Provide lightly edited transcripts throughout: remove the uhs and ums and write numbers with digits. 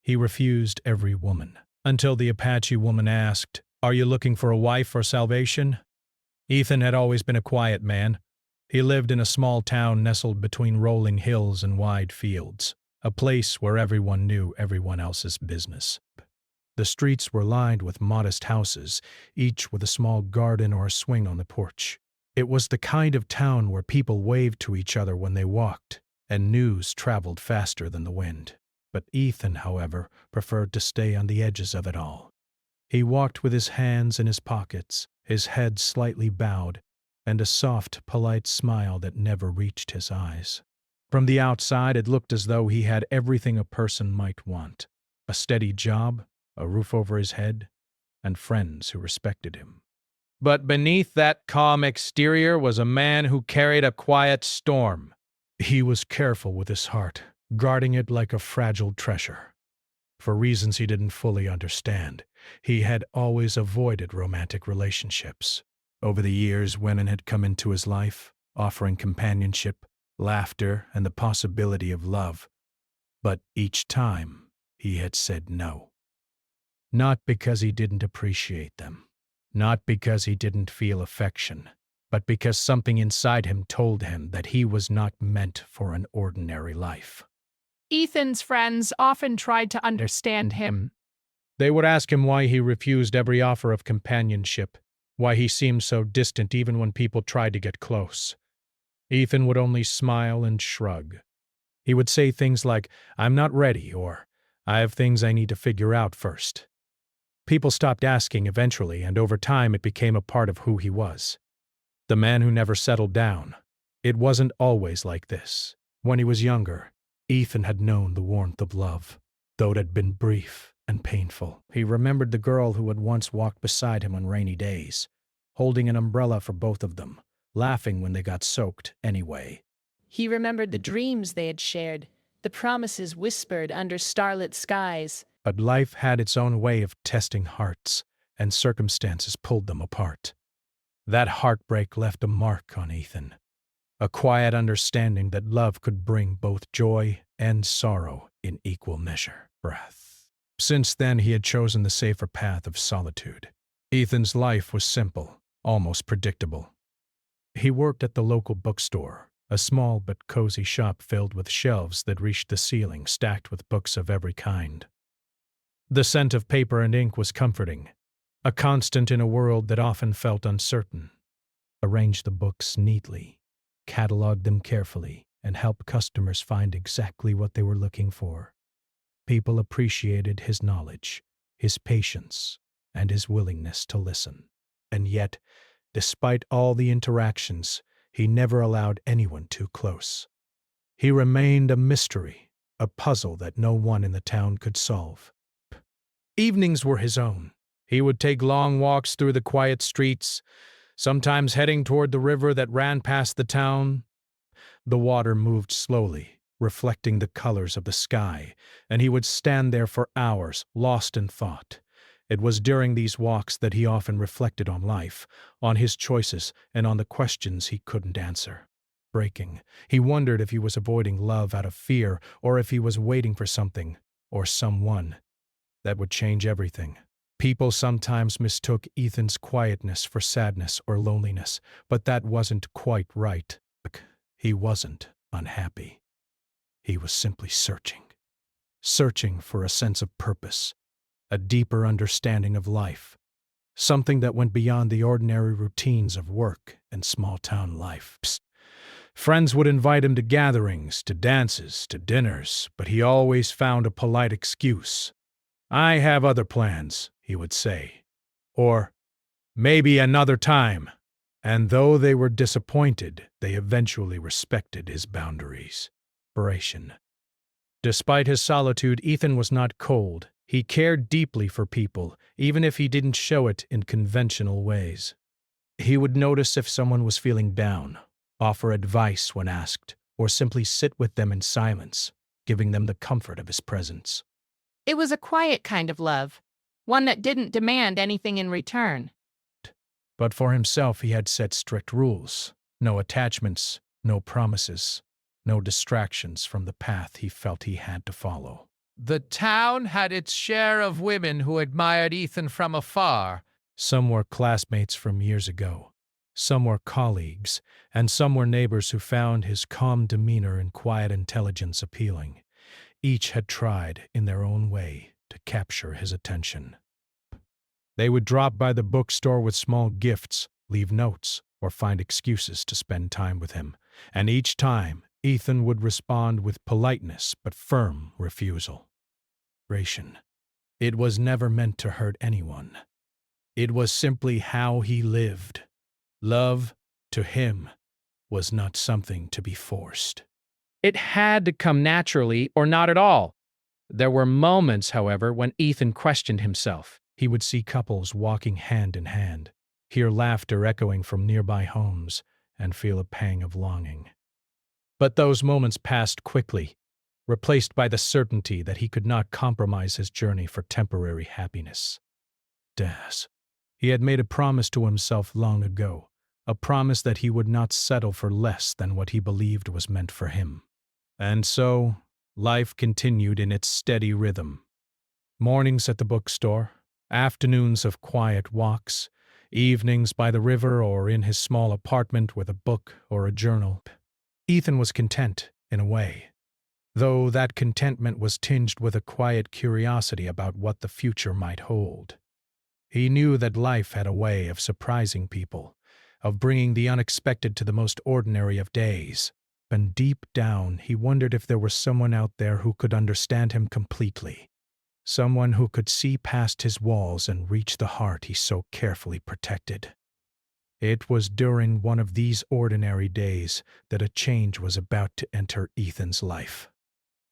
He refused every woman, until the Apache woman asked, "Are you looking for a wife or salvation?" Ethan had always been a quiet man. He lived in a small town nestled between rolling hills and wide fields, a place where everyone knew everyone else's business. The streets were lined with modest houses, each with a small garden or a swing on the porch. It was the kind of town where people waved to each other when they walked, and news traveled faster than the wind. But Ethan, however, preferred to stay on the edges of it all. He walked with his hands in his pockets, his head slightly bowed, and a soft, polite smile that never reached his eyes. From the outside, it looked as though he had everything a person might want: a steady job, a roof over his head, and friends who respected him. But beneath that calm exterior was a man who carried a quiet storm. He was careful with his heart, guarding it like a fragile treasure. For reasons he didn't fully understand, he had always avoided romantic relationships. Over the years, women had come into his life, offering companionship, laughter, and the possibility of love. But each time, he had said no. Not because he didn't appreciate them, not because he didn't feel affection, but because something inside him told him that he was not meant for an ordinary life. Ethan's friends often tried to understand him. They would ask him why he refused every offer of companionship, why he seemed so distant even when people tried to get close. Ethan would only smile and shrug. He would say things like, "I'm not ready," or "I have things I need to figure out first." People stopped asking eventually, and over time it became a part of who he was. The man who never settled down. It wasn't always like this. When he was younger, Ethan had known the warmth of love, though it had been brief and painful. He remembered the girl who had once walked beside him on rainy days, holding an umbrella for both of them, laughing when they got soaked anyway. He remembered the dreams they had shared, the promises whispered under starlit skies. But life had its own way of testing hearts, and circumstances pulled them apart. That heartbreak left a mark on Ethan, a quiet understanding that love could bring both joy and sorrow in equal measure. Since then, he had chosen the safer path of solitude. Ethan's life was simple, almost predictable. He worked at the local bookstore, a small but cozy shop filled with shelves that reached the ceiling, stacked with books of every kind. The scent of paper and ink was comforting, a constant in a world that often felt uncertain. Arrange the books neatly, catalog them carefully, and help customers find exactly what they were looking for. People appreciated his knowledge, his patience, and his willingness to listen. And yet, despite all the interactions, he never allowed anyone too close. He remained a mystery, a puzzle that no one in the town could solve. Evenings were his own. He would take long walks through the quiet streets, sometimes heading toward the river that ran past the town. The water moved slowly, reflecting the colors of the sky, and he would stand there for hours, lost in thought. It was during these walks that he often reflected on life, on his choices, and on the questions he couldn't answer. Breaking, he wondered if he was avoiding love out of fear, or if he was waiting for something, or someone, that would change everything. People sometimes mistook Ethan's quietness for sadness or loneliness, but that wasn't quite right. He wasn't unhappy. He was simply searching for a sense of purpose, a deeper understanding of life, something that went beyond the ordinary routines of work and small-town life. Friends would invite him to gatherings, to dances, to dinners, but he always found a polite excuse. "I have other plans," he would say, or "maybe another time." And though they were disappointed, they eventually respected his boundaries. Despite his solitude, Ethan was not cold. He cared deeply for people, even if he didn't show it in conventional ways. He would notice if someone was feeling down, offer advice when asked, or simply sit with them in silence, giving them the comfort of his presence. It was a quiet kind of love, one that didn't demand anything in return. But for himself, he had set strict rules: no attachments, no promises, no distractions from the path he felt he had to follow. The town had its share of women who admired Ethan from afar. Some were classmates from years ago. Some were colleagues, and some were neighbors who found his calm demeanor and quiet intelligence appealing. Each had tried, in their own way, to capture his attention. They would drop by the bookstore with small gifts, leave notes, or find excuses to spend time with him, and each time Ethan would respond with politeness but firm refusal. Narration. It was never meant to hurt anyone. It was simply how he lived. Love, to him, was not something to be forced. It had to come naturally or not at all. There were moments, however, when Ethan questioned himself. He would see couples walking hand in hand, hear laughter echoing from nearby homes, and feel a pang of longing. But those moments passed quickly, replaced by the certainty that he could not compromise his journey for temporary happiness. He had made a promise to himself long ago, a promise that he would not settle for less than what he believed was meant for him. And so, life continued in its steady rhythm. Mornings at the bookstore, afternoons of quiet walks, evenings by the river or in his small apartment with a book or a journal. Ethan was content, in a way, though that contentment was tinged with a quiet curiosity about what the future might hold. He knew that life had a way of surprising people, of bringing the unexpected to the most ordinary of days, and deep down he wondered if there were someone out there who could understand him completely. Someone who could see past his walls and reach the heart he so carefully protected. It was during one of these ordinary days that a change was about to enter Ethan's life.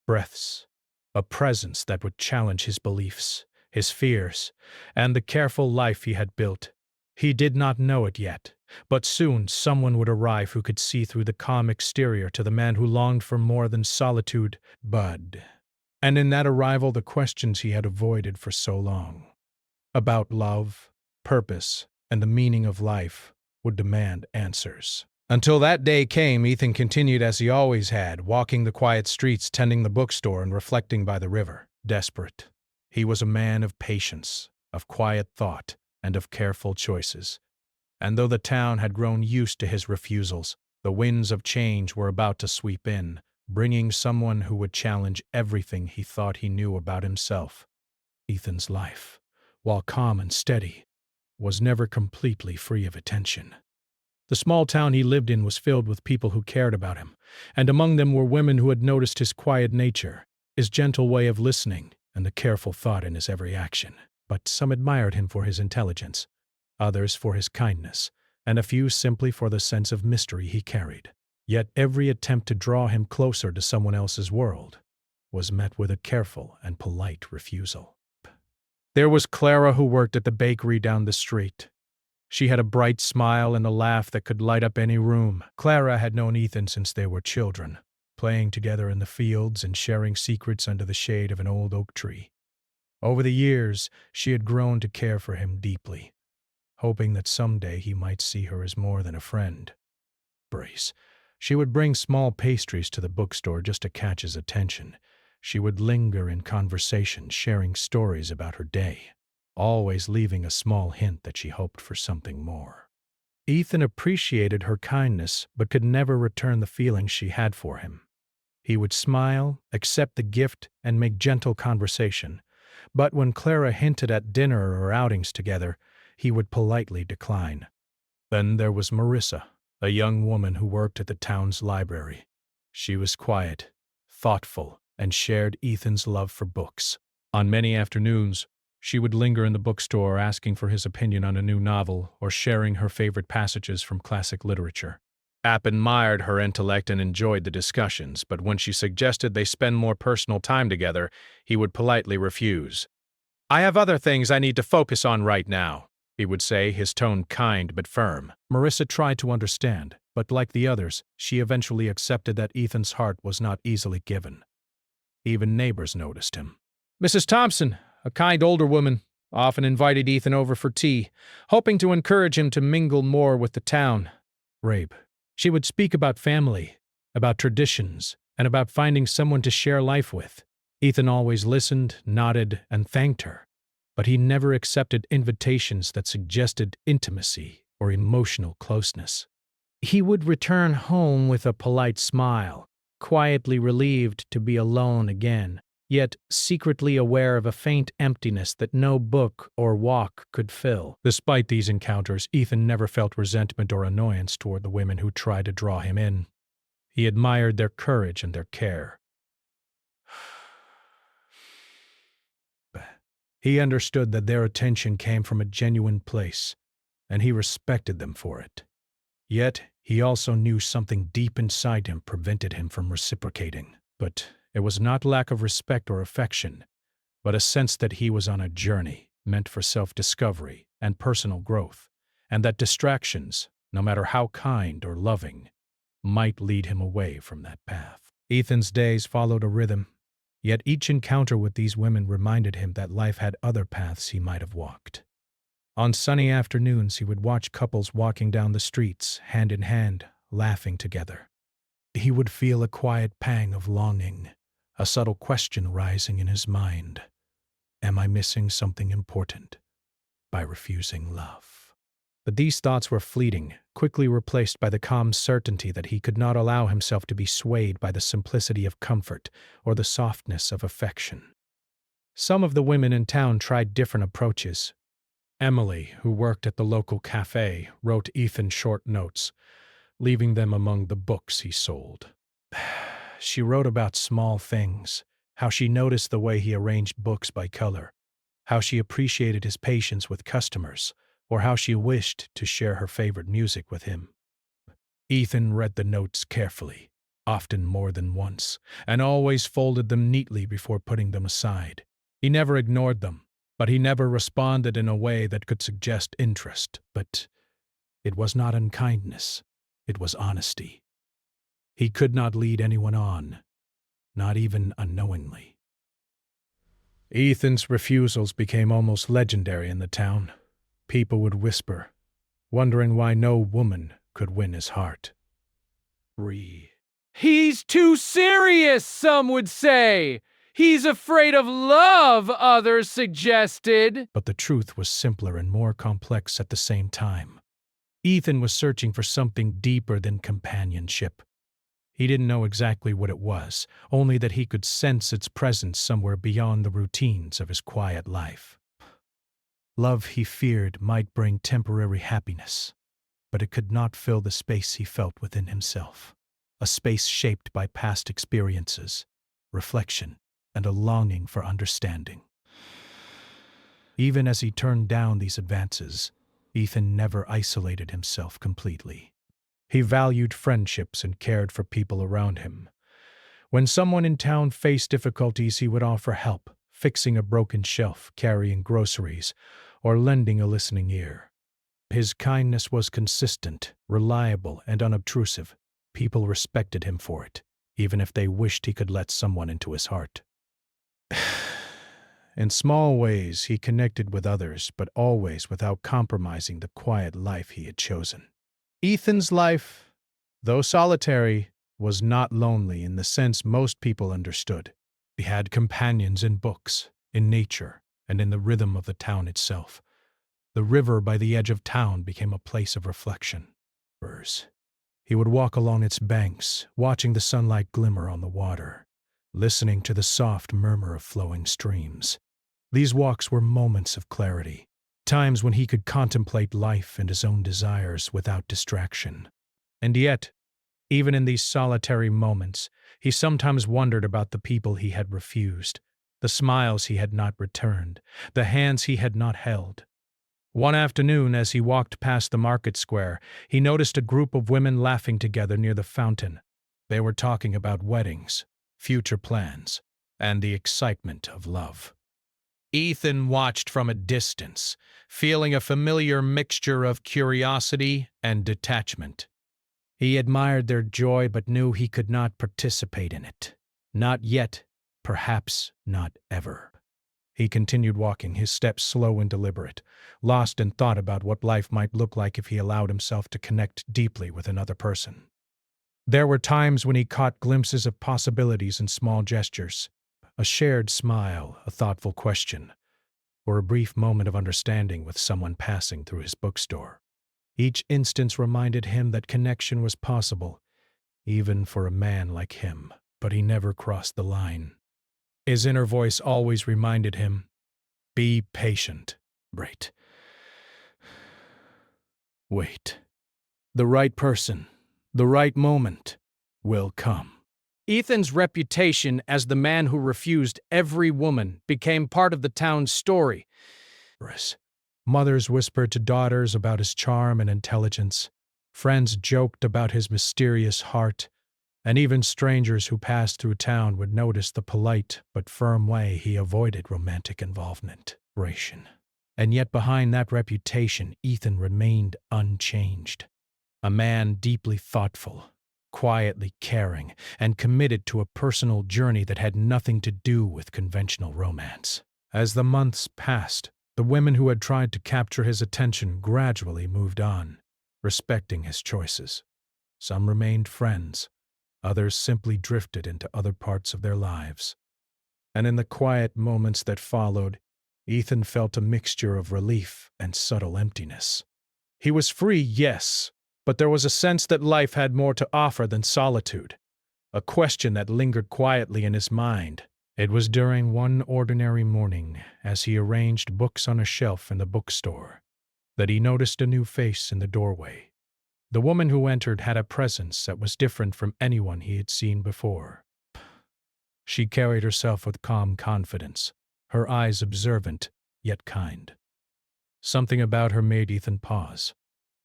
Breaths, a presence that would challenge his beliefs, his fears, and the careful life he had built. He did not know it yet, but soon someone would arrive who could see through the calm exterior to the man who longed for more than solitude, Bud. And in that arrival the questions he had avoided for so long, about love, purpose, and the meaning of life, would demand answers. Until that day came, Ethan continued as he always had, walking the quiet streets, tending the bookstore, and reflecting by the river, desperate. He was a man of patience, of quiet thought, and of careful choices. And though the town had grown used to his refusals, the winds of change were about to sweep in, bringing someone who would challenge everything he thought he knew about himself. Ethan's life, while calm and steady, was never completely free of attention. The small town he lived in was filled with people who cared about him, and among them were women who had noticed his quiet nature, his gentle way of listening, and the careful thought in his every action. But some admired him for his intelligence, others for his kindness, and a few simply for the sense of mystery he carried. Yet every attempt to draw him closer to someone else's world was met with a careful and polite refusal. There was Clara, who worked at the bakery down the street. She had a bright smile and a laugh that could light up any room. Clara had known Ethan since they were children, playing together in the fields and sharing secrets under the shade of an old oak tree. Over the years, she had grown to care for him deeply, hoping that someday he might see her as more than a friend. She would bring small pastries to the bookstore just to catch his attention. She would linger in conversation, sharing stories about her day, always leaving a small hint that she hoped for something more. Ethan appreciated her kindness, but could never return the feeling she had for him. He would smile, accept the gift, and make gentle conversation, but when Clara hinted at dinner or outings together, he would politely decline. Then there was Marissa, a young woman who worked at the town's library. She was quiet, thoughtful, and shared Ethan's love for books. On many afternoons, she would linger in the bookstore asking for his opinion on a new novel or sharing her favorite passages from classic literature. App admired her intellect and enjoyed the discussions, but when she suggested they spend more personal time together, he would politely refuse. "I have other things I need to focus on right now," he would say, his tone kind but firm. Marissa tried to understand, but like the others, she eventually accepted that Ethan's heart was not easily given. Even neighbors noticed him. Mrs. Thompson, a kind older woman, often invited Ethan over for tea, hoping to encourage him to mingle more with the town. She would speak about family, about traditions, and about finding someone to share life with. Ethan always listened, nodded, and thanked her, but he never accepted invitations that suggested intimacy or emotional closeness. He would return home with a polite smile, quietly relieved to be alone again, yet secretly aware of a faint emptiness that no book or walk could fill. Despite these encounters, Ethan never felt resentment or annoyance toward the women who tried to draw him in. He admired their courage and their care. He understood that their attention came from a genuine place, and he respected them for it. Yet, he also knew something deep inside him prevented him from reciprocating. But it was not lack of respect or affection, but a sense that he was on a journey meant for self-discovery and personal growth, and that distractions, no matter how kind or loving, might lead him away from that path. Ethan's days followed a rhythm, yet each encounter with these women reminded him that life had other paths he might have walked. On sunny afternoons, he would watch couples walking down the streets, hand in hand, laughing together. He would feel a quiet pang of longing, a subtle question rising in his mind. Am I missing something important by refusing love? But these thoughts were fleeting, quickly replaced by the calm certainty that he could not allow himself to be swayed by the simplicity of comfort or the softness of affection. Some of the women in town tried different approaches. Emily, who worked at the local cafe, wrote Ethan short notes, leaving them among the books he sold. She wrote about small things, how she noticed the way he arranged books by color, how she appreciated his patience with customers, or how she wished to share her favorite music with him. Ethan read the notes carefully, often more than once, and always folded them neatly before putting them aside. He never ignored them, but he never responded in a way that could suggest interest. But it was not unkindness, it was honesty. He could not lead anyone on, not even unknowingly. Ethan's refusals became almost legendary in the town. People would whisper, wondering why no woman could win his heart. He's too serious, some would say. He's afraid of love, others suggested. But the truth was simpler and more complex at the same time. Ethan was searching for something deeper than companionship. He didn't know exactly what it was, only that he could sense its presence somewhere beyond the routines of his quiet life. Love, he feared, might bring temporary happiness, but it could not fill the space he felt within himself, a space shaped by past experiences, reflection, and a longing for understanding. Even as he turned down these advances, Ethan never isolated himself completely. He valued friendships and cared for people around him. When someone in town faced difficulties, he would offer help, fixing a broken shelf, carrying groceries, or lending a listening ear. His kindness was consistent, reliable, and unobtrusive. People respected him for it, even if they wished he could let someone into his heart. In small ways, he connected with others, but always without compromising the quiet life he had chosen. Ethan's life, though solitary, was not lonely in the sense most people understood. He had companions in books, in nature, and in the rhythm of the town itself. The river by the edge of town became a place of reflection. He would walk along its banks, watching the sunlight glimmer on the water, listening to the soft murmur of flowing streams. These walks were moments of clarity, times when he could contemplate life and his own desires without distraction. And yet, even in these solitary moments, he sometimes wondered about the people he had refused, the smiles he had not returned, the hands he had not held. One afternoon, as he walked past the market square, he noticed a group of women laughing together near the fountain. They were talking about weddings, future plans, and the excitement of love. Ethan watched from a distance, feeling a familiar mixture of curiosity and detachment. He admired their joy but knew he could not participate in it. Not yet, perhaps not ever. He continued walking, his steps slow and deliberate, lost in thought about what life might look like if he allowed himself to connect deeply with another person. There were times when he caught glimpses of possibilities in small gestures, a shared smile, a thoughtful question, or a brief moment of understanding with someone passing through his bookstore. Each instance reminded him that connection was possible, even for a man like him, but he never crossed the line. His inner voice always reminded him, be patient. Wait. The right person, the right moment will come. Ethan's reputation as the man who refused every woman became part of the town's story. Mothers whispered to daughters about his charm and intelligence. Friends joked about his mysterious heart, and even strangers who passed through town would notice the polite but firm way he avoided romantic involvement. And yet behind that reputation, Ethan remained unchanged. A man deeply thoughtful, quietly caring, and committed to a personal journey that had nothing to do with conventional romance. As the months passed, the women who had tried to capture his attention gradually moved on, respecting his choices. Some remained friends, others simply drifted into other parts of their lives. And in the quiet moments that followed, Ethan felt a mixture of relief and subtle emptiness. He was free, yes, but there was a sense that life had more to offer than solitude, a question that lingered quietly in his mind. It was during one ordinary morning, as he arranged books on a shelf in the bookstore, that he noticed a new face in the doorway. The woman who entered had a presence that was different from anyone he had seen before. She carried herself with calm confidence, her eyes observant, yet kind. Something about her made Ethan pause.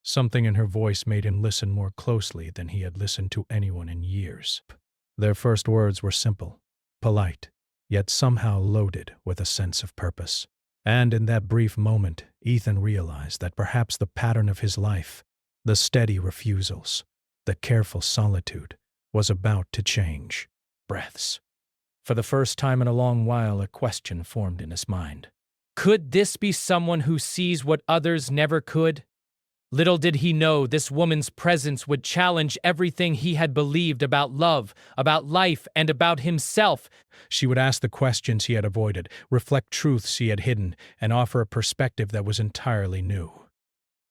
Something in her voice made him listen more closely than he had listened to anyone in years. Their first words were simple, polite, yet somehow loaded with a sense of purpose. And in that brief moment, Ethan realized that perhaps the pattern of his life, the steady refusals, the careful solitude, was about to change. Breaths. For the first time in a long while, a question formed in his mind. Could this be someone who sees what others never could? Little did he know this woman's presence would challenge everything he had believed about love, about life, and about himself. She would ask the questions he had avoided, reflect truths he had hidden, and offer a perspective that was entirely new.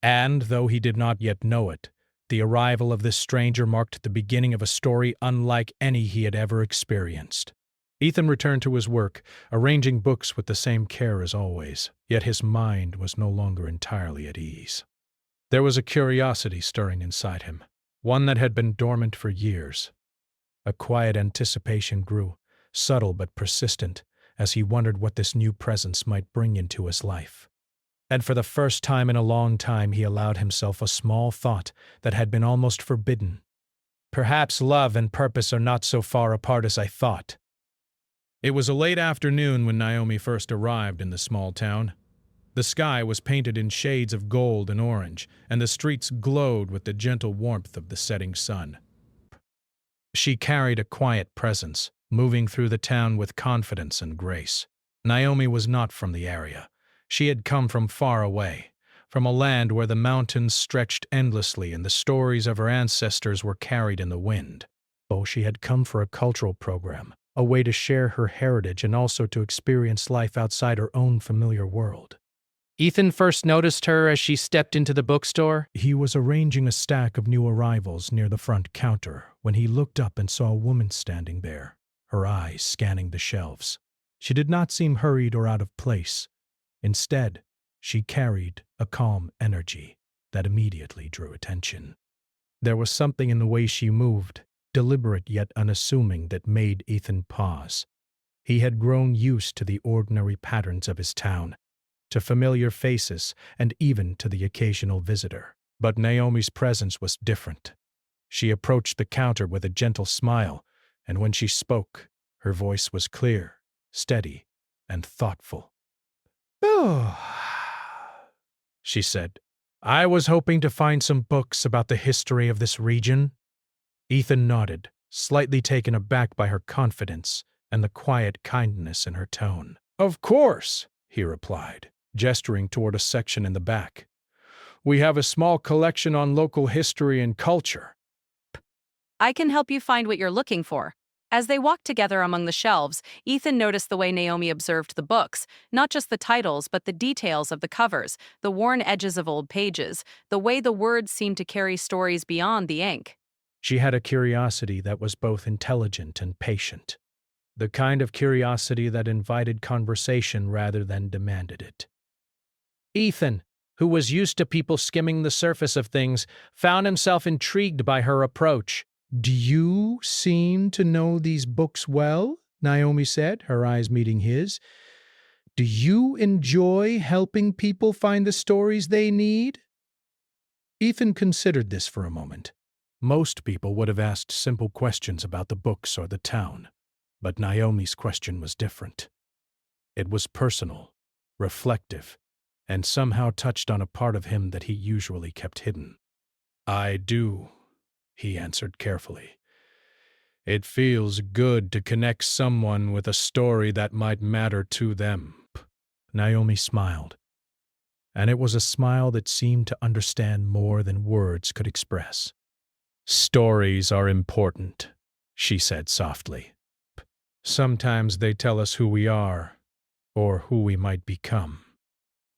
And, though he did not yet know it, the arrival of this stranger marked the beginning of a story unlike any he had ever experienced. Ethan returned to his work, arranging books with the same care as always, yet his mind was no longer entirely at ease. There was a curiosity stirring inside him, one that had been dormant for years. A quiet anticipation grew, subtle but persistent, as he wondered what this new presence might bring into his life. And for the first time in a long time, he allowed himself a small thought that had been almost forbidden. Perhaps love and purpose are not so far apart as I thought. It was a late afternoon when Naomi first arrived in the small town. The sky was painted in shades of gold and orange, and the streets glowed with the gentle warmth of the setting sun. She carried a quiet presence, moving through the town with confidence and grace. Naomi was not from the area. She had come from far away, from a land where the mountains stretched endlessly and the stories of her ancestors were carried in the wind. Oh, she had come for a cultural program, a way to share her heritage and also to experience life outside her own familiar world. Ethan first noticed her as she stepped into the bookstore. He was arranging a stack of new arrivals near the front counter when he looked up and saw a woman standing there, her eyes scanning the shelves. She did not seem hurried or out of place. Instead, she carried a calm energy that immediately drew attention. There was something in the way she moved, deliberate yet unassuming, that made Ethan pause. He had grown used to the ordinary patterns of his town, to familiar faces, and even to the occasional visitor. But Naomi's presence was different. She approached the counter with a gentle smile, and when she spoke, her voice was clear, steady, and thoughtful. "Oh," she said, "I was hoping to find some books about the history of this region." Ethan nodded, slightly taken aback by her confidence and the quiet kindness in her tone. "Of course," he replied, gesturing toward a section in the back. "We have a small collection on local history and culture." I can help you find what you're looking for. As they walked together among the shelves, Ethan noticed the way Naomi observed the books, not just the titles, but the details of the covers, the worn edges of old pages, the way the words seemed to carry stories beyond the ink. She had a curiosity that was both intelligent and patient. The kind of curiosity that invited conversation rather than demanded it. Ethan, who was used to people skimming the surface of things, found himself intrigued by her approach. "Do you seem to know these books well?" Naomi said, her eyes meeting his. "Do you enjoy helping people find the stories they need?" Ethan considered this for a moment. Most people would have asked simple questions about the books or the town, but Naomi's question was different. It was personal, reflective, and somehow touched on a part of him that he usually kept hidden. "I do," he answered carefully. "It feels good to connect someone with a story that might matter to them." Naomi smiled, and it was a smile that seemed to understand more than words could express. "Stories are important," she said softly. "Sometimes they tell us who we are, or who we might become."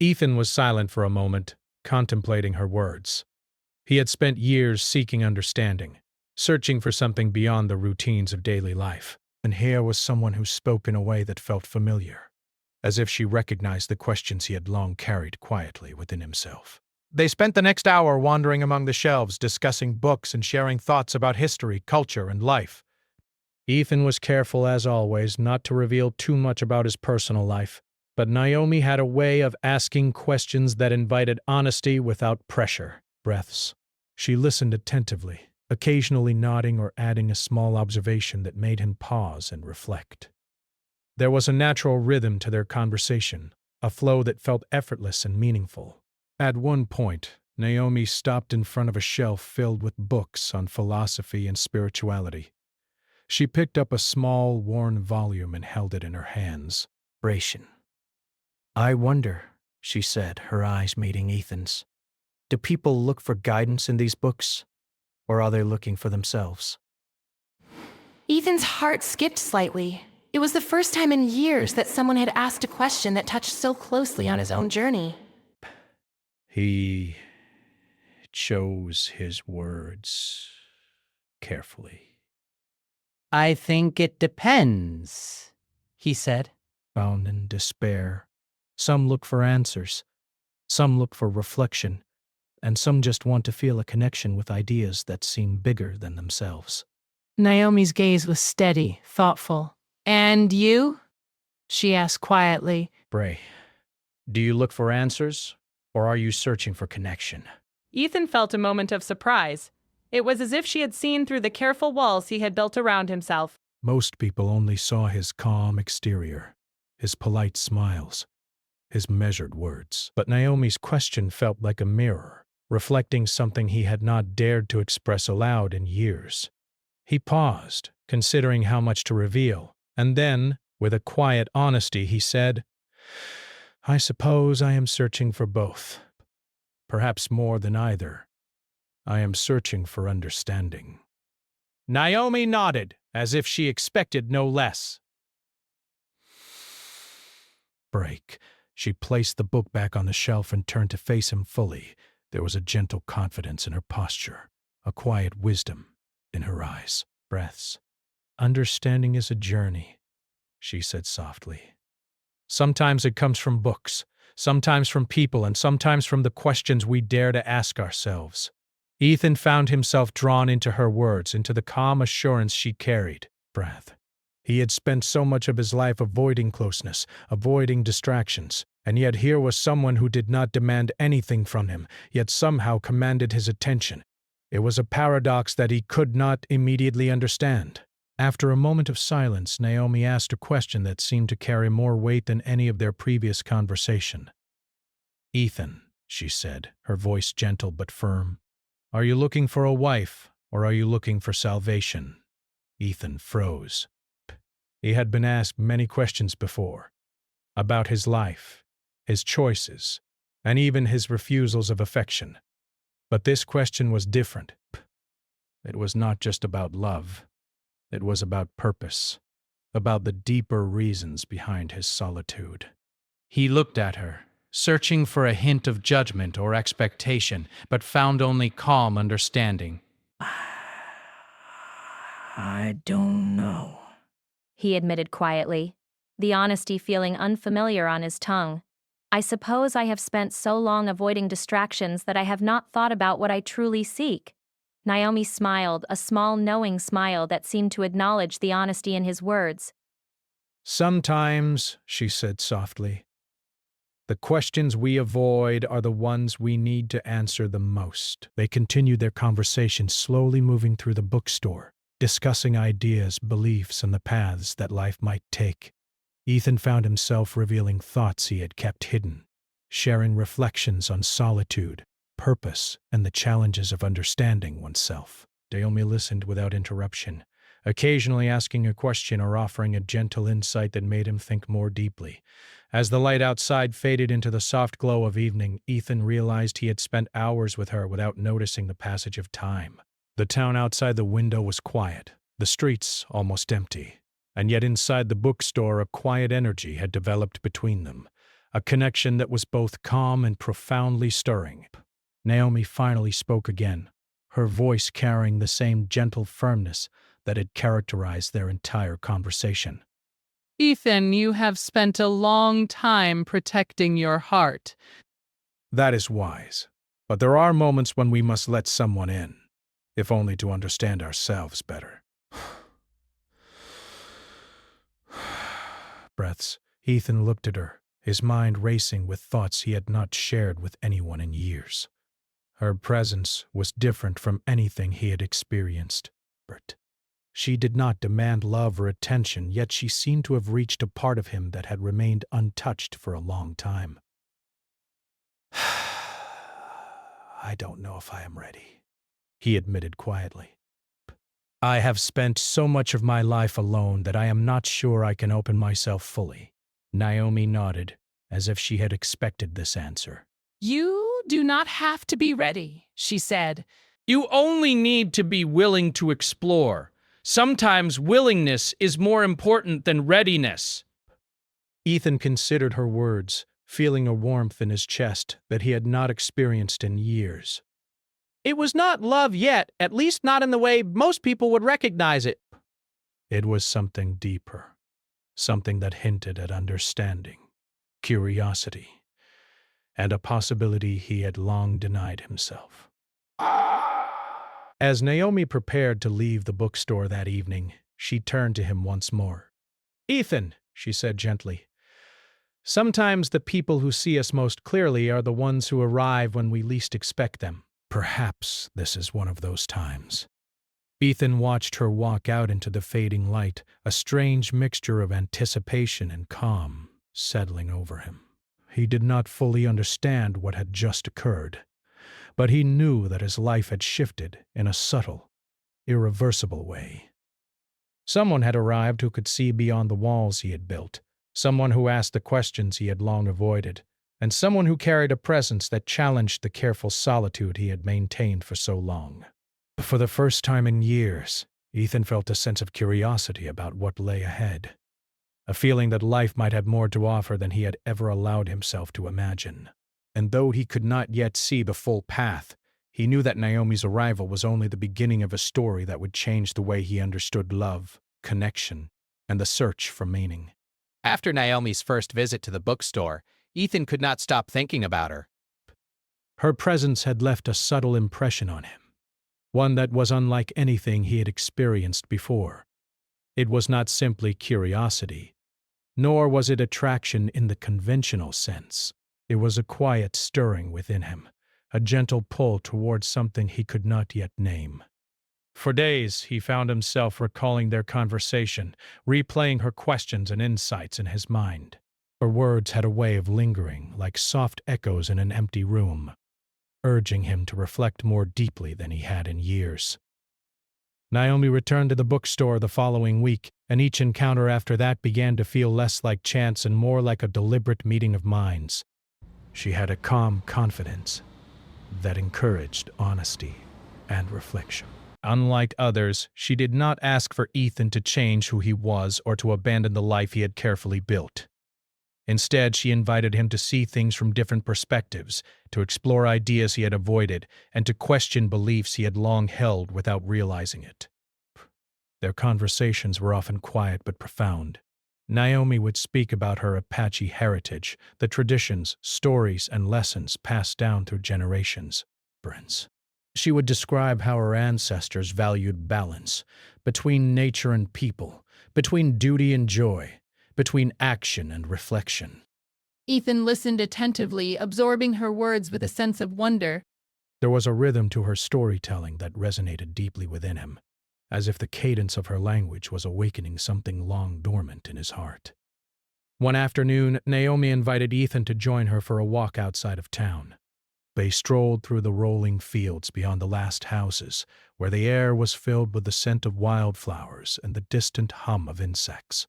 Ethan was silent for a moment, contemplating her words. He had spent years seeking understanding, searching for something beyond the routines of daily life, and here was someone who spoke in a way that felt familiar, as if she recognized the questions he had long carried quietly within himself. They spent the next hour wandering among the shelves, discussing books and sharing thoughts about history, culture, and life. Ethan was careful, as always, not to reveal too much about his personal life, but Naomi had a way of asking questions that invited honesty without pressure. Breaths. She listened attentively, occasionally nodding or adding a small observation that made him pause and reflect. There was a natural rhythm to their conversation, a flow that felt effortless and meaningful. At one point, Naomi stopped in front of a shelf filled with books on philosophy and spirituality. She picked up a small, worn volume and held it in her hands. "Narration. I wonder," she said, her eyes meeting Ethan's. "Do people look for guidance in these books, or are they looking for themselves?" Ethan's heart skipped slightly. It was the first time in years that someone had asked a question that touched so closely on his own journey. He chose his words carefully. "I think it depends," he said. Bound in despair. Some look for answers, some look for reflection, and some just want to feel a connection with ideas that seem bigger than themselves. Naomi's gaze was steady, thoughtful. "And you?" she asked quietly. Bray, do you look for answers, or are you searching for connection? Ethan felt a moment of surprise. It was as if she had seen through the careful walls he had built around himself. Most people only saw his calm exterior, his polite smiles, his measured words. But Naomi's question felt like a mirror, reflecting something he had not dared to express aloud in years. He paused, considering how much to reveal, and then, with a quiet honesty, he said, "I suppose I am searching for both. Perhaps more than either. I am searching for understanding." Naomi nodded, as if she expected no less. Break. She placed the book back on the shelf and turned to face him fully. There was a gentle confidence in her posture, a quiet wisdom in her eyes. Breaths. "Understanding is a journey," she said softly. "Sometimes it comes from books, sometimes from people, and sometimes from the questions we dare to ask ourselves." Ethan found himself drawn into her words, into the calm assurance she carried. Breath. He had spent so much of his life avoiding closeness, avoiding distractions, and yet here was someone who did not demand anything from him, yet somehow commanded his attention. It was a paradox that he could not immediately understand. After a moment of silence, Naomi asked a question that seemed to carry more weight than any of their previous conversation. "Ethan," she said, her voice gentle but firm, "are you looking for a wife, or are you looking for salvation?" Ethan froze. He had been asked many questions before, about his life, his choices, and even his refusals of affection. But this question was different. It was not just about love. It was about purpose, about the deeper reasons behind his solitude. He looked at her, searching for a hint of judgment or expectation, but found only calm understanding. I don't know, he admitted quietly, the honesty feeling unfamiliar on his tongue. I suppose I have spent so long avoiding distractions that I have not thought about what I truly seek. Naomi smiled, a small knowing smile that seemed to acknowledge the honesty in his words. Sometimes, she said softly, the questions we avoid are the ones we need to answer the most. They continued their conversation, slowly moving through the bookstore, discussing ideas, beliefs, and the paths that life might take. Ethan found himself revealing thoughts he had kept hidden, sharing reflections on solitude, purpose, and the challenges of understanding oneself. Naomi listened without interruption, occasionally asking a question or offering a gentle insight that made him think more deeply. As the light outside faded into the soft glow of evening, Ethan realized he had spent hours with her without noticing the passage of time. The town outside the window was quiet, the streets almost empty, and yet inside the bookstore a quiet energy had developed between them, a connection that was both calm and profoundly stirring. Naomi finally spoke again, her voice carrying the same gentle firmness that had characterized their entire conversation. Ethan, you have spent a long time protecting your heart. That is wise, but there are moments when we must let someone in, if only to understand ourselves better. Breaths. Ethan looked at her, his mind racing with thoughts he had not shared with anyone in years. Her presence was different from anything he had experienced. She did not demand love or attention, yet she seemed to have reached a part of him that had remained untouched for a long time. I don't know if I am ready, he admitted quietly. I have spent so much of my life alone that I am not sure I can open myself fully. Naomi nodded, as if she had expected this answer. You do not have to be ready, she said. You only need to be willing to explore. Sometimes willingness is more important than readiness. Ethan considered her words, feeling a warmth in his chest that he had not experienced in years. It was not love yet, at least not in the way most people would recognize it. It was something deeper, something that hinted at understanding, curiosity, and a possibility he had long denied himself. As Naomi prepared to leave the bookstore that evening, she turned to him once more. Ethan, she said gently, sometimes the people who see us most clearly are the ones who arrive when we least expect them. Perhaps this is one of those times. Ethan watched her walk out into the fading light, a strange mixture of anticipation and calm settling over him. He did not fully understand what had just occurred, but he knew that his life had shifted in a subtle, irreversible way. Someone had arrived who could see beyond the walls he had built, someone who asked the questions he had long avoided, and someone who carried a presence that challenged the careful solitude he had maintained for so long. For the first time in years, Ethan felt a sense of curiosity about what lay ahead, a feeling that life might have more to offer than he had ever allowed himself to imagine. And though he could not yet see the full path, he knew that Naomi's arrival was only the beginning of a story that would change the way he understood love, connection, and the search for meaning. After Naomi's first visit to the bookstore, Ethan could not stop thinking about her. Her presence had left a subtle impression on him, one that was unlike anything he had experienced before. It was not simply curiosity, nor was it attraction in the conventional sense. It was a quiet stirring within him, a gentle pull towards something he could not yet name. For days, he found himself recalling their conversation, replaying her questions and insights in his mind. Her words had a way of lingering, like soft echoes in an empty room, urging him to reflect more deeply than he had in years. Naomi returned to the bookstore the following week, and each encounter after that began to feel less like chance and more like a deliberate meeting of minds. She had a calm confidence that encouraged honesty and reflection. Unlike others, she did not ask for Ethan to change who he was or to abandon the life he had carefully built. Instead, she invited him to see things from different perspectives, to explore ideas he had avoided, and to question beliefs he had long held without realizing it. Their conversations were often quiet but profound. Naomi would speak about her Apache heritage, the traditions, stories, and lessons passed down through generations. She would describe how her ancestors valued balance between nature and people, between duty and joy, between action and reflection. Ethan listened attentively, absorbing her words with a sense of wonder. There was a rhythm to her storytelling that resonated deeply within him, as if the cadence of her language was awakening something long dormant in his heart. One afternoon, Naomi invited Ethan to join her for a walk outside of town. They strolled through the rolling fields beyond the last houses, where the air was filled with the scent of wildflowers and the distant hum of insects.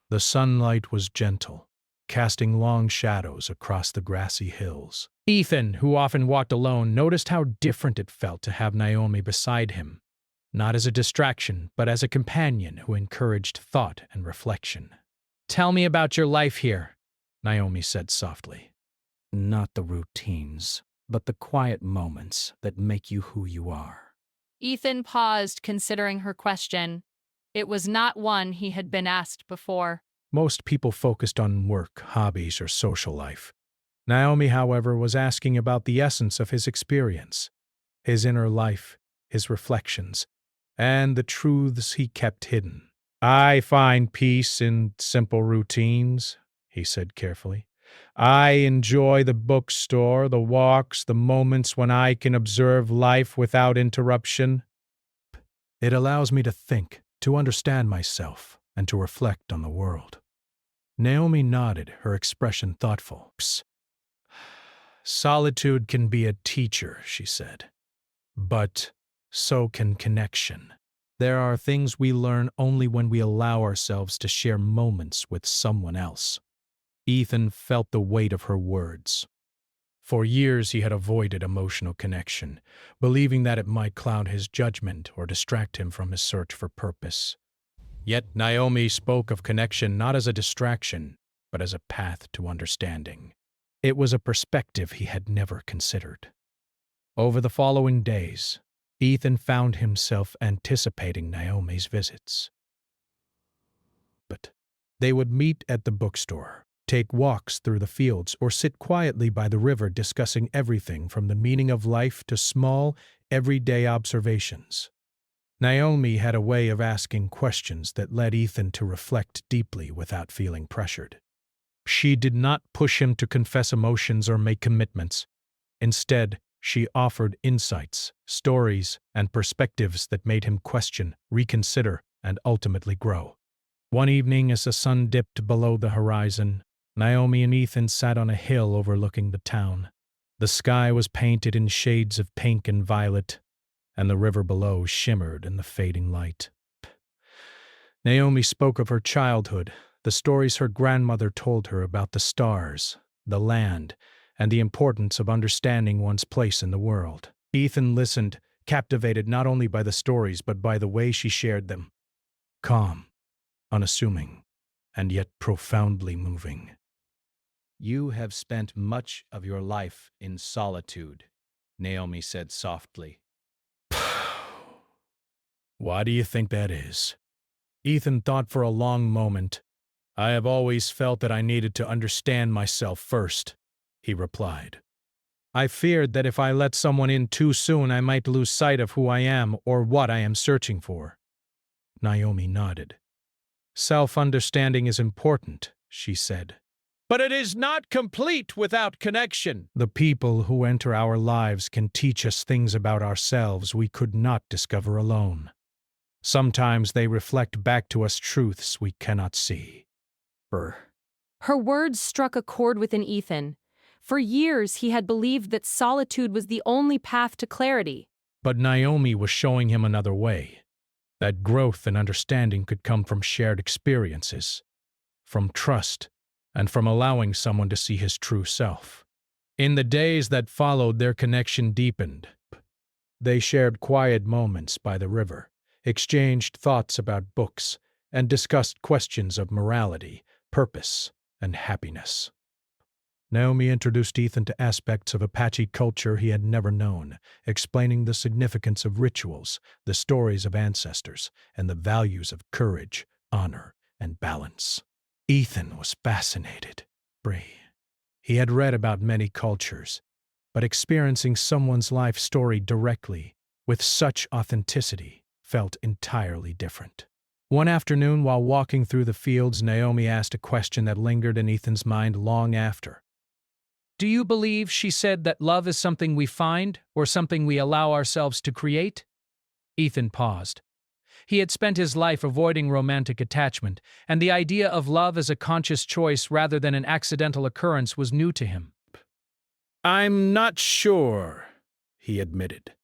The sunlight was gentle, casting long shadows across the grassy hills. Ethan, who often walked alone, noticed how different it felt to have Naomi beside him, not as a distraction, but as a companion who encouraged thought and reflection. "Tell me about your life here," Naomi said softly. Not the routines, but the quiet moments that make you who you are. Ethan paused, considering her question. It was not one he had been asked before. Most people focused on work, hobbies, or social life. Naomi, however, was asking about the essence of his experience, his inner life, his reflections, and the truths he kept hidden. "I find peace in simple routines," he said carefully. "I enjoy the bookstore, the walks, the moments when I can observe life without interruption. It allows me to think, to understand myself, and to reflect on the world." Naomi nodded, her expression thoughtful. "Solitude can be a teacher," she said. "But so can connection. There are things we learn only when we allow ourselves to share moments with someone else." Ethan felt the weight of her words. For years he had avoided emotional connection, believing that it might cloud his judgment or distract him from his search for purpose. Yet Naomi spoke of connection not as a distraction, but as a path to understanding. It was a perspective he had never considered. Over the following days, Ethan found himself anticipating Naomi's visits. But they would meet at the bookstore, take walks through the fields, or sit quietly by the river discussing everything from the meaning of life to small, everyday observations. Naomi had a way of asking questions that led Ethan to reflect deeply without feeling pressured. She did not push him to confess emotions or make commitments. Instead, she offered insights, stories, and perspectives that made him question, reconsider, and ultimately grow. One evening, as the sun dipped below the horizon, Naomi and Ethan sat on a hill overlooking the town. The sky was painted in shades of pink and violet, and the river below shimmered in the fading light. Naomi spoke of her childhood, the stories her grandmother told her about the stars, the land, and the importance of understanding one's place in the world. Ethan listened, captivated not only by the stories but by the way she shared them. Calm, unassuming, and yet profoundly moving. "You have spent much of your life in solitude," Naomi said softly. "Why do you think that is?" Ethan thought for a long moment. "I have always felt that I needed to understand myself first," he replied. "I feared that if I let someone in too soon, I might lose sight of who I am or what I am searching for." Naomi nodded. "Self-understanding is important," she said. "But it is not complete without connection. The people who enter our lives can teach us things about ourselves we could not discover alone. Sometimes they reflect back to us truths we cannot see." Her words struck a chord within Ethan. For years, he had believed that solitude was the only path to clarity. But Naomi was showing him another way, that growth and understanding could come from shared experiences, from trust, and from allowing someone to see his true self. In the days that followed, their connection deepened. They shared quiet moments by the river, exchanged thoughts about books, and discussed questions of morality, purpose, and happiness. Naomi introduced Ethan to aspects of Apache culture he had never known, explaining the significance of rituals, the stories of ancestors, and the values of courage, honor, and balance. Ethan was fascinated. He had read about many cultures, but experiencing someone's life story directly, with such authenticity, felt entirely different. One afternoon, while walking through the fields, Naomi asked a question that lingered in Ethan's mind long after. "Do you believe," she said, "that love is something we find or something we allow ourselves to create?" Ethan paused. He had spent his life avoiding romantic attachment, and the idea of love as a conscious choice rather than an accidental occurrence was new to him. "I'm not sure," he admitted.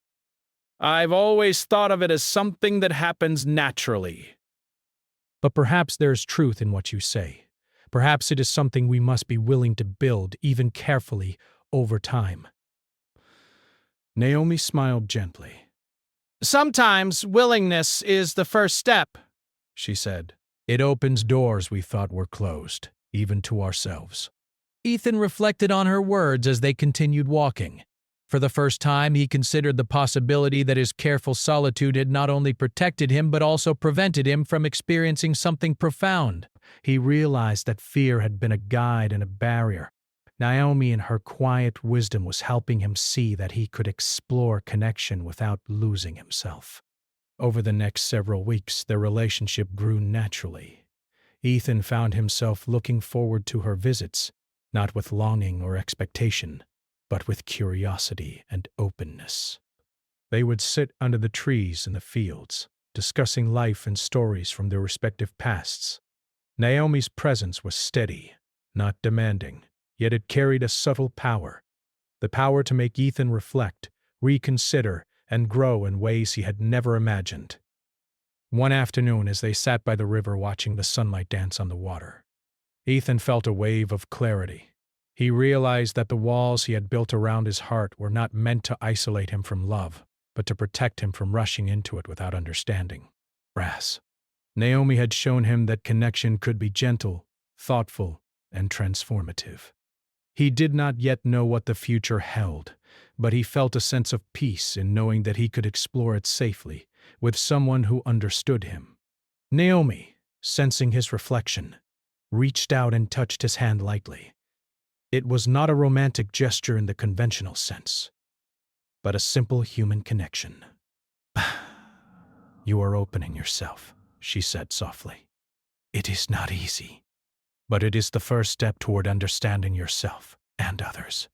"I've always thought of it as something that happens naturally." But perhaps there's truth in what you say. Perhaps it is something we must be willing to build, even carefully, over time. Naomi smiled gently. "Sometimes willingness is the first step," she said. It opens doors we thought were closed, even to ourselves. Ethan reflected on her words as they continued walking. For the first time, he considered the possibility that his careful solitude had not only protected him but also prevented him from experiencing something profound. He realized that fear had been a guide and a barrier. Naomi, in her quiet wisdom, was helping him see that he could explore connection without losing himself. Over the next several weeks, their relationship grew naturally. Ethan found himself looking forward to her visits, not with longing or expectation, but with curiosity and openness. They would sit under the trees in the fields, discussing life and stories from their respective pasts. Naomi's presence was steady, not demanding, yet it carried a subtle power, the power to make Ethan reflect, reconsider, and grow in ways he had never imagined. One afternoon, as they sat by the river watching the sunlight dance on the water, Ethan felt a wave of clarity. He realized that the walls he had built around his heart were not meant to isolate him from love, but to protect him from rushing into it without understanding. Naomi had shown him that connection could be gentle, thoughtful, and transformative. He did not yet know what the future held, but he felt a sense of peace in knowing that he could explore it safely, with someone who understood him. Naomi, sensing his reflection, reached out and touched his hand lightly. It was not a romantic gesture in the conventional sense, but a simple human connection. "You are opening yourself," she said softly. "It is not easy, but it is the first step toward understanding yourself and others."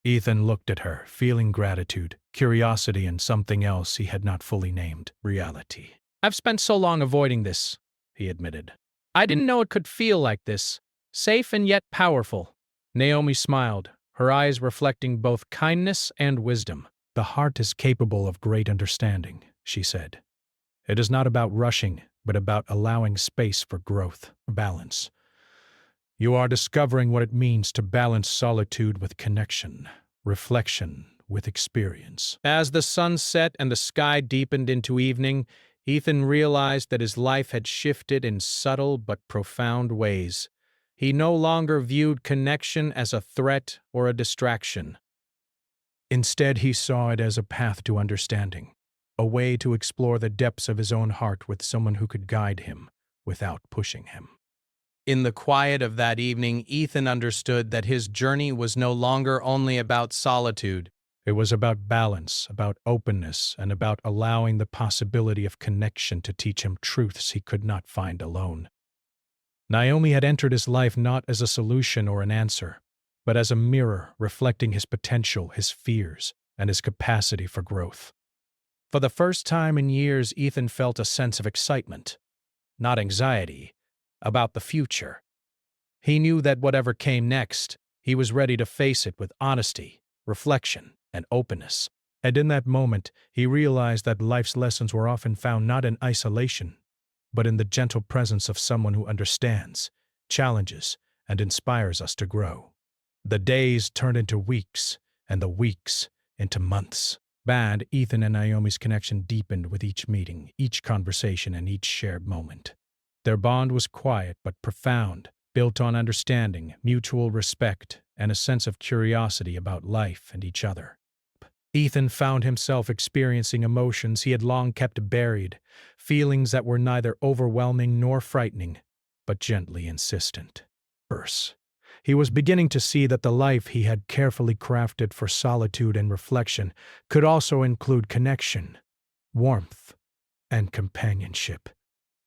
Ethan looked at her, feeling gratitude, curiosity, and something else he had not fully named, reality. "I've spent so long avoiding this," he admitted. "I didn't know it could feel like this, safe and yet powerful." Naomi smiled, her eyes reflecting both kindness and wisdom. "The heart is capable of great understanding," she said. "It is not about rushing, but about allowing space for growth, balance. You are discovering what it means to balance solitude with connection, reflection with experience." As the sun set and the sky deepened into evening, Ethan realized that his life had shifted in subtle but profound ways. He no longer viewed connection as a threat or a distraction. Instead, he saw it as a path to understanding, a way to explore the depths of his own heart with someone who could guide him without pushing him. In the quiet of that evening, Ethan understood that his journey was no longer only about solitude. It was about balance, about openness, and about allowing the possibility of connection to teach him truths he could not find alone. Naomi had entered his life not as a solution or an answer, but as a mirror reflecting his potential, his fears, and his capacity for growth. For the first time in years, Ethan felt a sense of excitement, not anxiety, about the future. He knew that whatever came next, he was ready to face it with honesty, reflection, and openness. And in that moment, he realized that life's lessons were often found not in isolation, but in the gentle presence of someone who understands, challenges, and inspires us to grow. The days turned into weeks, and the weeks into months. Bad, Ethan and Naomi's connection deepened with each meeting, each conversation, and each shared moment. Their bond was quiet but profound, built on understanding, mutual respect, and a sense of curiosity about life and each other. Ethan found himself experiencing emotions he had long kept buried, feelings that were neither overwhelming nor frightening, but gently insistent. He was beginning to see that the life he had carefully crafted for solitude and reflection could also include connection, warmth, and companionship.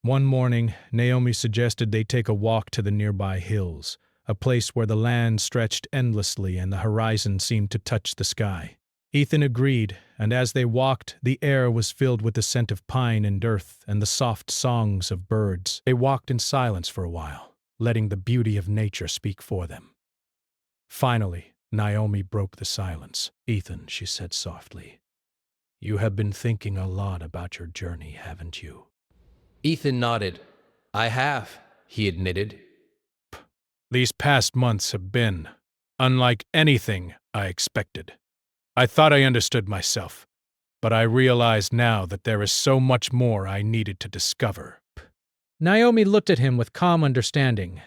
One morning, Naomi suggested they take a walk to the nearby hills, a place where the land stretched endlessly and the horizon seemed to touch the sky. Ethan agreed, and as they walked, the air was filled with the scent of pine and earth and the soft songs of birds. They walked in silence for a while, letting the beauty of nature speak for them. Finally, Naomi broke the silence. "Ethan," she said softly, "you have been thinking a lot about your journey, haven't you?" Ethan nodded. "I have," he admitted. "These past months have been unlike anything I expected. I thought I understood myself, but I realize now that there is so much more I needed to discover." Naomi looked at him with calm understanding.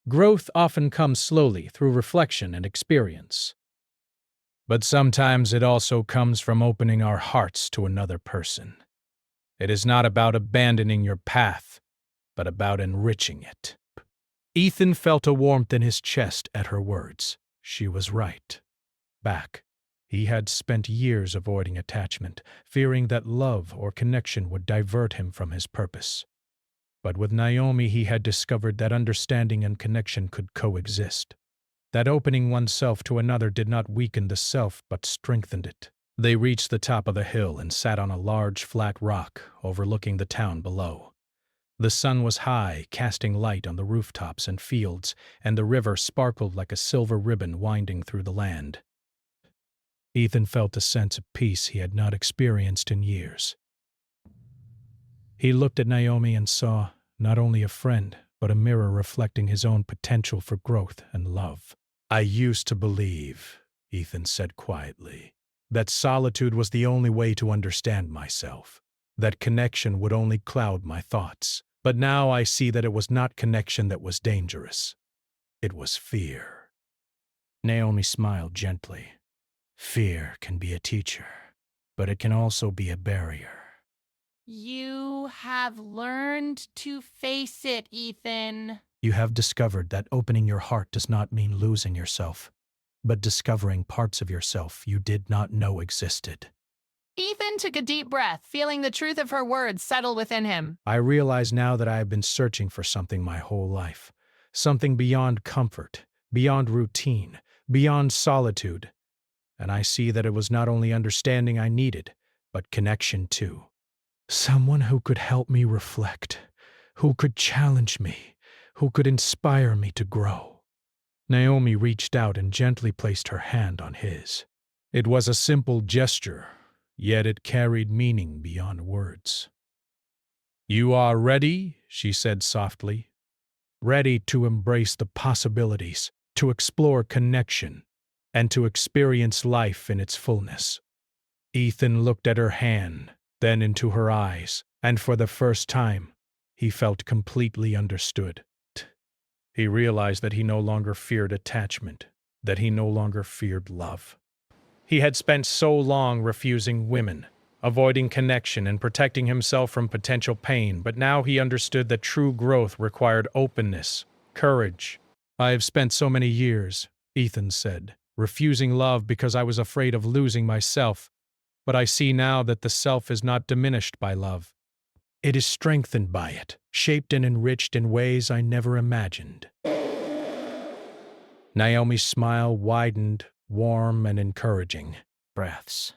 Growth often comes slowly through reflection and experience. But sometimes it also comes from opening our hearts to another person. It is not about abandoning your path, but about enriching it. Ethan felt a warmth in his chest at her words. She was right. He had spent years avoiding attachment, fearing that love or connection would divert him from his purpose. But with Naomi he had discovered that understanding and connection could coexist. That opening oneself to another did not weaken the self but strengthened it. They reached the top of the hill and sat on a large flat rock overlooking the town below. The sun was high, casting light on the rooftops and fields, and the river sparkled like a silver ribbon winding through the land. Ethan felt a sense of peace he had not experienced in years. He looked at Naomi and saw not only a friend, but a mirror reflecting his own potential for growth and love. "I used to believe," Ethan said quietly, "that solitude was the only way to understand myself, that connection would only cloud my thoughts. But now I see that it was not connection that was dangerous. It was fear." Naomi smiled gently. "Fear can be a teacher, but it can also be a barrier." You have learned to face it, Ethan. You have discovered that opening your heart does not mean losing yourself, but discovering parts of yourself you did not know existed. Ethan took a deep breath, feeling the truth of her words settle within him. I realize now that I have been searching for something my whole life, something beyond comfort, beyond routine, beyond solitude. And I see that it was not only understanding I needed, but connection too. Someone who could help me reflect, who could challenge me, who could inspire me to grow. Naomi reached out and gently placed her hand on his. It was a simple gesture, yet it carried meaning beyond words. "You are ready," she said softly. "Ready to embrace the possibilities, to explore connection, and to experience life in its fullness." Ethan looked at her hand, then into her eyes, and for the first time, he felt completely understood. He realized that he no longer feared attachment, that he no longer feared love. He had spent so long refusing women, avoiding connection and protecting himself from potential pain, but now he understood that true growth required openness, courage. "I have spent so many years," Ethan said, "refusing love because I was afraid of losing myself. But I see now that the self is not diminished by love. It is strengthened by it, shaped and enriched in ways I never imagined." Naomi's smile widened, warm and encouraging. Breaths.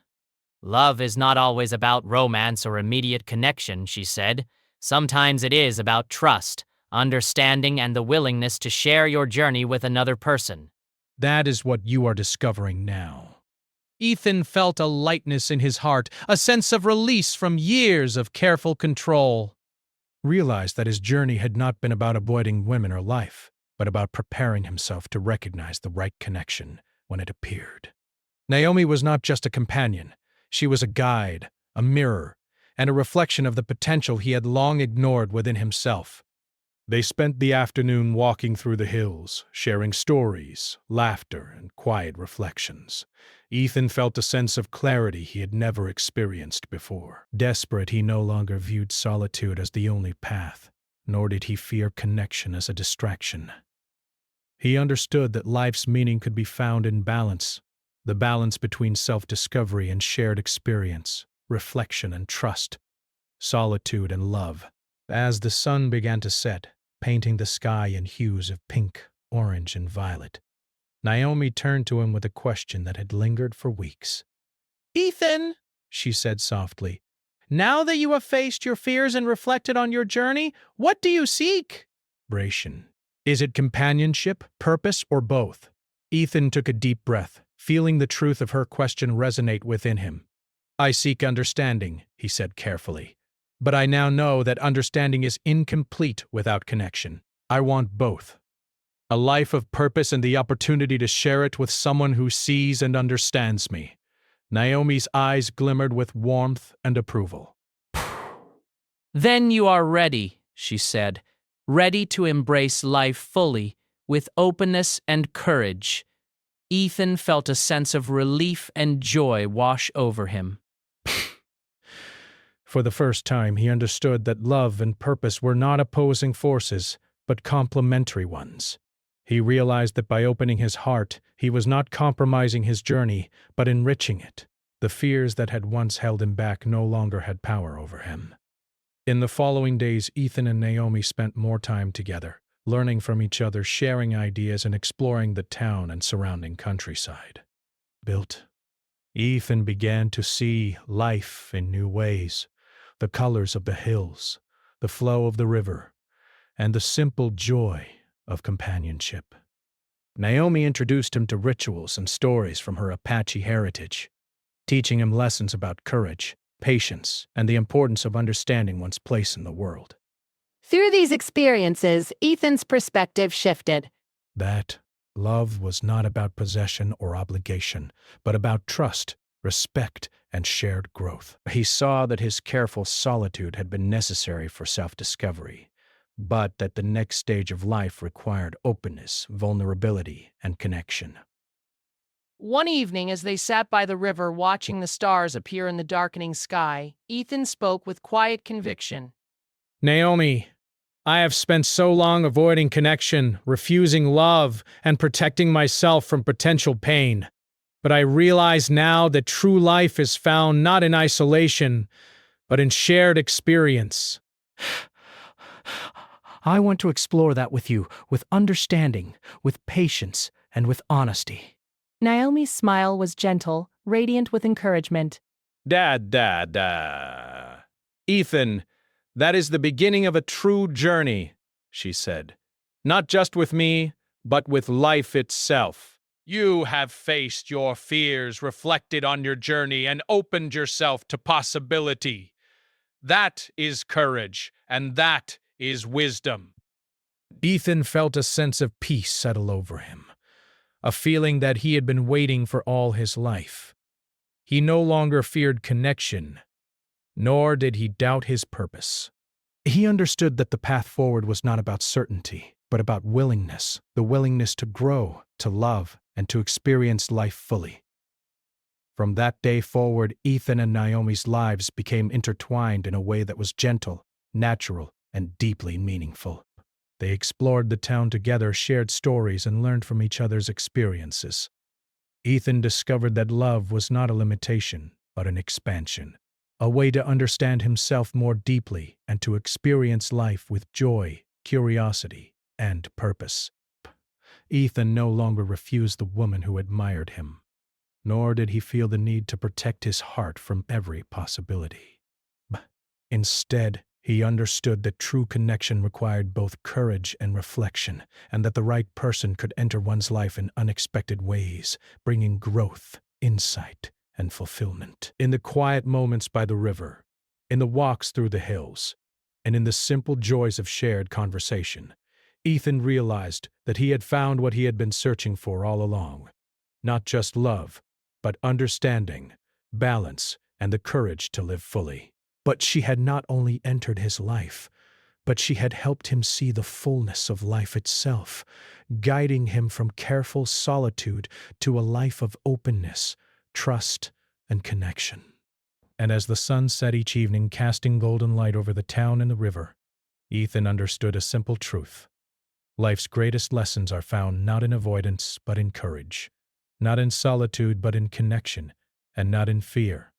"Love is not always about romance or immediate connection," she said. "Sometimes it is about trust, understanding, and the willingness to share your journey with another person." That is what you are discovering now. Ethan felt a lightness in his heart, a sense of release from years of careful control. Realized that his journey had not been about avoiding women or life, but about preparing himself to recognize the right connection when it appeared. Naomi was not just a companion. She was a guide, a mirror, and a reflection of the potential he had long ignored within himself. They spent the afternoon walking through the hills, sharing stories, laughter, and quiet reflections. Ethan felt a sense of clarity he had never experienced before. Desperate, he no longer viewed solitude as the only path, nor did he fear connection as a distraction. He understood that life's meaning could be found in balance, the balance between self-discovery and shared experience, reflection and trust, solitude and love. As the sun began to set, painting the sky in hues of pink, orange, and violet, Naomi turned to him with a question that had lingered for weeks. Ethan, she said softly, now that you have faced your fears and reflected on your journey, what do you seek? Narration. Is it companionship, purpose, or both? Ethan took a deep breath, feeling the truth of her question resonate within him. I seek understanding, he said carefully. But I now know that understanding is incomplete without connection. I want both. A life of purpose and the opportunity to share it with someone who sees and understands me. Naomi's eyes glimmered with warmth and approval. Then you are ready, she said, ready to embrace life fully, with openness and courage. Ethan felt a sense of relief and joy wash over him. For the first time, he understood that love and purpose were not opposing forces, but complementary ones. He realized that by opening his heart, he was not compromising his journey, but enriching it. The fears that had once held him back no longer had power over him. In the following days, Ethan and Naomi spent more time together, learning from each other, sharing ideas, and exploring the town and surrounding countryside. Ethan began to see life in new ways. The colors of the hills, the flow of the river, and the simple joy of companionship. Naomi introduced him to rituals and stories from her Apache heritage, teaching him lessons about courage, patience, and the importance of understanding one's place in the world. Through these experiences, Ethan's perspective shifted. That love was not about possession or obligation, but about trust, respect, and shared growth. He saw that his careful solitude had been necessary for self-discovery, but that the next stage of life required openness, vulnerability, and connection. One evening, as they sat by the river watching the stars appear in the darkening sky, Ethan spoke with quiet conviction. Naomi, I have spent so long avoiding connection, refusing love, and protecting myself from potential pain. But I realize now that true life is found not in isolation, but in shared experience. I want to explore that with you, with understanding, with patience, and with honesty. Naomi's smile was gentle, radiant with encouragement. Dad. Ethan, that is the beginning of a true journey, she said. Not just with me, but with life itself. You have faced your fears, reflected on your journey, and opened yourself to possibility. That is courage, and that is wisdom. Ethan felt a sense of peace settle over him, a feeling that he had been waiting for all his life. He no longer feared connection, nor did he doubt his purpose. He understood that the path forward was not about certainty, but about willingness, the willingness to grow, to love, and to experience life fully. From that day forward, Ethan and Naomi's lives became intertwined in a way that was gentle, natural, and deeply meaningful. They explored the town together, shared stories, and learned from each other's experiences. Ethan discovered that love was not a limitation, but an expansion, a way to understand himself more deeply and to experience life with joy, curiosity, and purpose. Ethan no longer refused the woman who admired him, nor did he feel the need to protect his heart from every possibility. Instead, he understood that true connection required both courage and reflection, and that the right person could enter one's life in unexpected ways, bringing growth, insight, and fulfillment. In the quiet moments by the river, in the walks through the hills, and in the simple joys of shared conversation, Ethan realized that he had found what he had been searching for all along. Not just love, but understanding, balance, and the courage to live fully. But she had not only entered his life, but she had helped him see the fullness of life itself, guiding him from careful solitude to a life of openness, trust, and connection. And as the sun set each evening, casting golden light over the town and the river, Ethan understood a simple truth. Life's greatest lessons are found not in avoidance, but in courage, not in solitude, but in connection, and not in fear,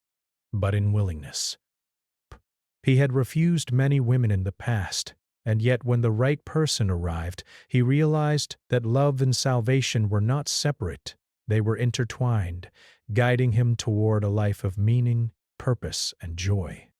but in willingness. He had refused many women in the past, and yet when the right person arrived, he realized that love and salvation were not separate, they were intertwined, guiding him toward a life of meaning, purpose, and joy.